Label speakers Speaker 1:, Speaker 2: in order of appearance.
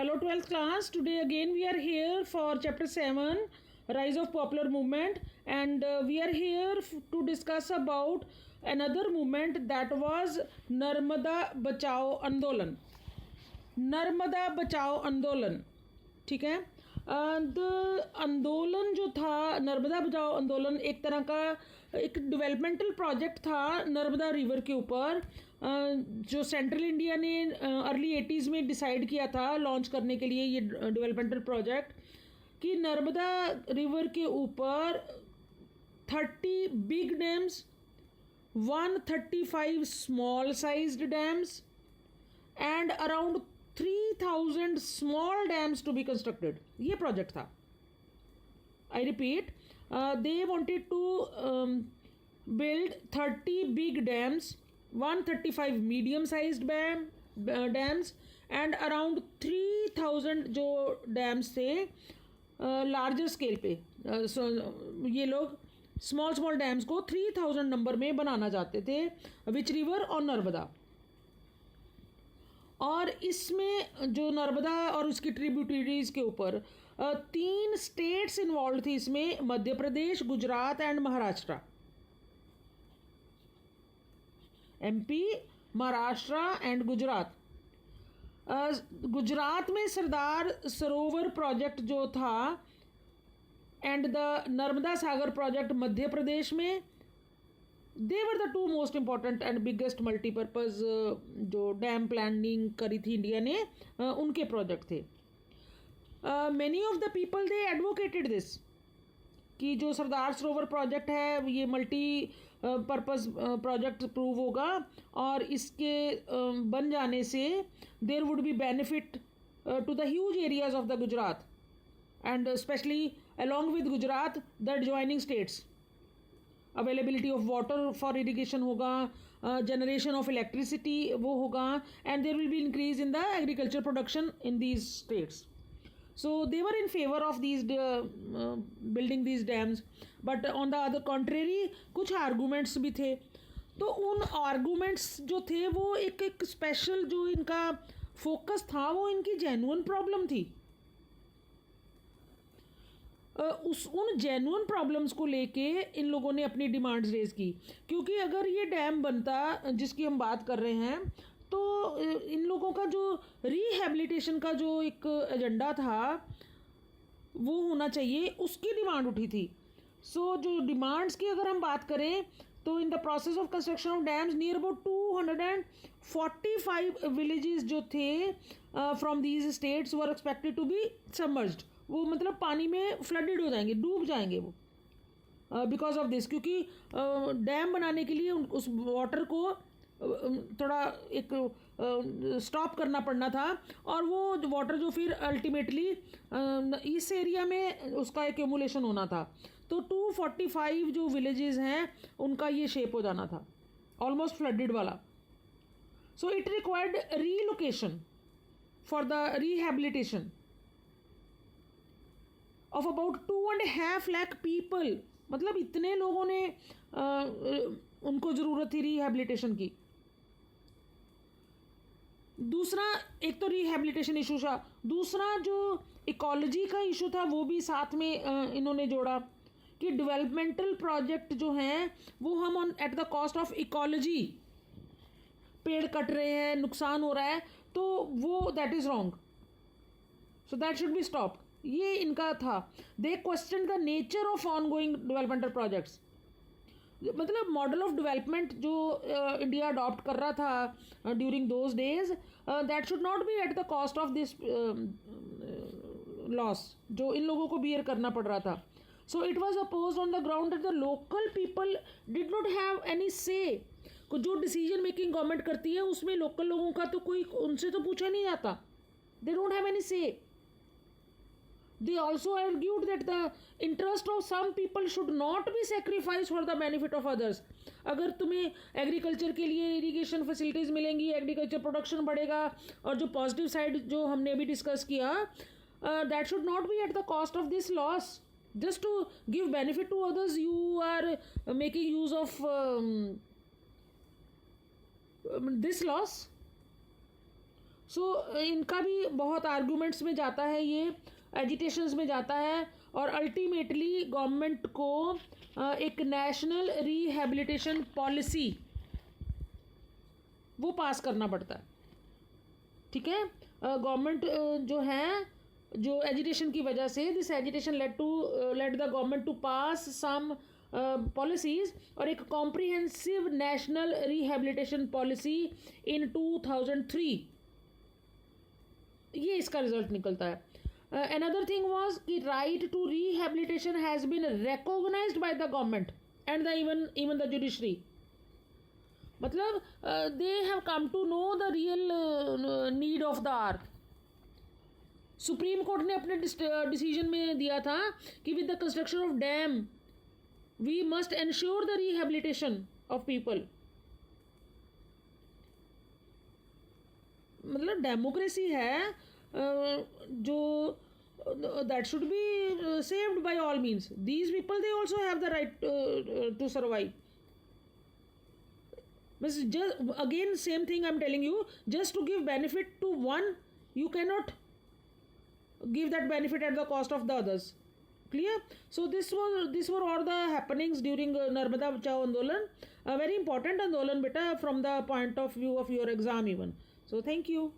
Speaker 1: Hello 12th class. Today again we are here for chapter 7, Rise of Popular Movement, and we are here to discuss about another movement that was Narmada Bachao Andolan. Narmada बचाओ आंदोलन, ठीक है। आंदोलन जो था नर्मदा बचाओ आंदोलन एक तरह का एक डेवलपमेंटल प्रोजेक्ट था नर्मदा रिवर के ऊपर, जो सेंट्रल इंडिया ने अर्ली 80s में डिसाइड किया था लॉन्च करने के लिए ये डेवलपमेंटल प्रोजेक्ट कि नर्मदा रिवर के ऊपर 30 big dams, 135 small sized dams and around 3000 small dams to be constructed. ये प्रोजेक्ट था. I repeat, they wanted to build 30 big dams, 135 medium sized dams and around 3000 जो dams थे larger scale पे. So ये लोग small dams को 3000 number में बनाना चाहते थे. Which river? on नर्मदा. और इसमें जो नर्मदा और उसकी ट्रिब्यूटरीज के ऊपर 3 स्टेट्स इन्वॉल्व थी इसमें, Madhya Pradesh, Gujarat and Maharashtra. MP, Maharashtra and Gujarat. Gujarat में सरदार सरोवर प्रोजेक्ट जो था and the Narmada Sagar project Madhya Pradesh में. They were the 2 most important and biggest multipurpose जो डैम प्लानिंग करी थी इंडिया ने, उनके प्रोजेक्ट थे. Many of the people they advocated this कि जो सरदार सरोवर प्रोजेक्ट है ये मल्टी पर्पज़ प्रोजेक्ट प्रूव होगा और इसके बन जाने से there would be benefit to the huge areas of the Gujarat and specially along with Gujarat the adjoining states. Availability of water for irrigation होगा, जनरेशन ऑफ इलेक्ट्रिसिटी वो होगा and there will be increase in the agriculture production in these states. So they were in favour of these building these dams. But on the other contrary कुछ arguments भी थे. तो उन arguments जो थे वो एक स्पेशल जो इनका फोकस था वो इनकी जेन्युइन प्रॉब्लम थी. उन जेन्युइन प्रॉब्लम्स को लेके इन लोगों ने अपनी डिमांड्स रेज की, क्योंकि अगर ये डैम बनता जिसकी हम बात कर रहे हैं तो इन लोगों का जो रिहेबिलिटेशन का जो एक एजेंडा था वो होना चाहिए, उसकी डिमांड उठी थी. सो जो डिमांड्स की अगर हम बात करें तो in the process of construction of dams near about 245 villages जो थे from these states were expected to be submerged. वो मतलब पानी में फ्लडेड हो जाएंगे, डूब जाएंगे वो बिकॉज ऑफ दिस, क्योंकि डैम बनाने के लिए उस वाटर को थोड़ा एक स्टॉप करना पड़ना था और वो वाटर जो फिर अल्टीमेटली इस एरिया में उसका एक्यूमुलेशन होना था. तो 245 जो विलेजेस हैं उनका ये शेप हो जाना था ऑलमोस्ट फ्लडेड वाला. So it required relocation for the rehabilitation of about 2.5 lakh people. मतलब इतने लोगों ने उनको ज़रूरत थी रिहेबिलिटेशन की. दूसरा एक तो रिहेबिलिटेशन इशू था, दूसरा जो इकोलॉजी का इशू था वो भी साथ में इन्होंने जोड़ा कि डेवलपमेंटल प्रोजेक्ट जो हैं वो हम on at the cost of ecology, पेड़ कट रहे हैं, नुकसान हो रहा है, तो वो that is wrong. So that should be stopped. ये इनका था. They question the nature of on going developmental projects. मतलब मॉडल ऑफ डेवलपमेंट जो इंडिया अडॉप्ट कर रहा था during those days, that should not be at the cost of this loss जो इन लोगों को बियर करना पड़ रहा था. So it was oppose on the ground that the local people did not have any say. जो डिसीजन मेकिंग गवर्नमेंट करती है उसमें लोकल लोगों का तो कोई उनसे तो पूछा नहीं जाता. दे डोंट हैव एनी से. They also argued that the interest of some people should not be sacrificed for the benefit of others. अगर तुम्हें एग्रीकल्चर के लिए इरीगेशन फैसिलिटीज़ मिलेंगी, एग्रीकल्चर प्रोडक्शन बढ़ेगा और जो पॉजिटिव साइड जो हमने अभी डिस्कस किया, that should not be at the cost of this loss. Just to give benefit to others, you are making use of this loss. सो इनका भी बहुत आर्गूमेंट्स में जाता है, ये एजिटेशंस में जाता है, और अल्टीमेटली गवर्नमेंट को एक नेशनल रिहेबिलिटेशन पॉलिसी वो पास करना पड़ता है, ठीक है। गवर्नमेंट जो है, जो एजिटेशन की वजह से, this agitation let the government to pass some policies, और एक comprehensive national rehabilitation policy in 2003, ये इसका रिजल्ट निकलता है। अनदर थिंग वाज कि right to rehabilitation has been recognised by the government and the even the judiciary, मतलब they have come to know the real need of the R. Supreme Court ने अपने decision में दिया था कि with the construction of dam we must ensure the rehabilitation of people. मतलब democracy है जो that should be saved by all means. These people they also have the right to survive. Just again same thing I'm telling you, just to give benefit to one, you cannot give that benefit at the cost of the others. Clear? So these were all the happenings during Narmada Bachao Andolan, a very important Andolan beta from the point of view of your exam even. So thank you.